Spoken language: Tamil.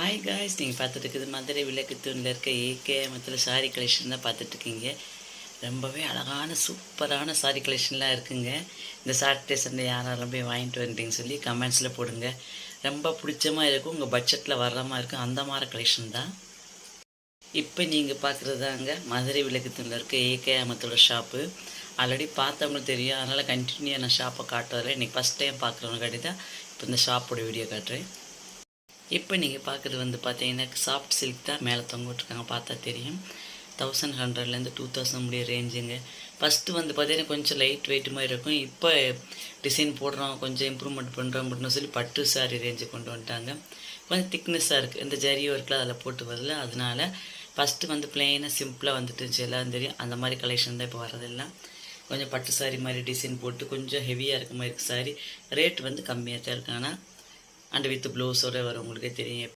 ஹாய் காய்ஸ், நீங்கள் பார்த்துட்டு இருக்குது மதுரை விளக்கு தூணில் இருக்க ஏகேஎம்த்தில் சாரீ கலெக்ஷன் தான் பார்த்துட்ருக்கீங்க. ரொம்பவே அழகான சூப்பரான சாரீ கலெக்ஷன்லாம் இருக்குங்க. இந்த சாட்டர்டே சண்டே யாரெல்லாம் போய் வாங்கிட்டு வந்துட்டீங்கன்னு சொல்லி கமெண்ட்ஸில் போடுங்க. ரொம்ப பிடிச்சமாக இருக்கும், உங்கள் பட்ஜெட்டில் வர்ற மாதிரி இருக்கும். அந்த மாதிரி கலெக்ஷன் தான் இப்போ நீங்கள் பார்க்குறதாங்க மதுரை விளக்கு தூணில் இருக்க ஏகேஎம்த்தோட ஷாப்பு. ஆல்ரெடி பார்த்தவங்களுக்கு தெரியும், அதனால் கண்டினியூ நான் ஷாப்பை காட்டுறதில்ல. இன்றைக்கி ஃபஸ்ட் டைம் பார்க்குறவங்க தான் இப்போ இந்த ஷாப்போட வீடியோ காட்டுறேன். இப்போ நீங்கள் பார்க்குறது வந்து பார்த்தீங்கன்னா சாஃப்ட் சில்க் தான் மேலே தொங்க விட்ருக்காங்க, பார்த்தா தெரியும். 1100லேருந்து 2000 முடிய ரேஞ்சுங்க. ஃபஸ்ட்டு வந்து பார்த்தீங்கன்னா கொஞ்சம் லைட் வெயிட் மாதிரி இருக்கும். இப்போ டிசைன் போடுறோம், கொஞ்சம் இம்ப்ரூவ்மெண்ட் பண்ணுறோம் அப்படின்னு சொல்லி பட்டு சாரி ரேஞ்சு கொண்டு வந்துட்டாங்க. கொஞ்சம் திக்னஸ்ஸாக இருக்குது, இந்த ஜரி ஒர்க்கில் அதில் போட்டு வரல. அதனால் ஃபஸ்ட்டு வந்து பிளெயினாக சிம்பிளாக வந்துட்டு எல்லாம் தெரியும். அந்த மாதிரி கலெக்ஷன் தான் இப்போ வரதெல்லாம். கொஞ்சம் பட்டு சாரி மாதிரி டிசைன் போட்டு கொஞ்சம் ஹெவியாக இருக்க மாதிரி இருக்குது சாரி. ரேட் வந்து கம்மியாக தான் இருக்கு, ஆனால் அண்ட் வித் ப்ளவுஸோடு வரும், உங்களுக்கே தெரியும்.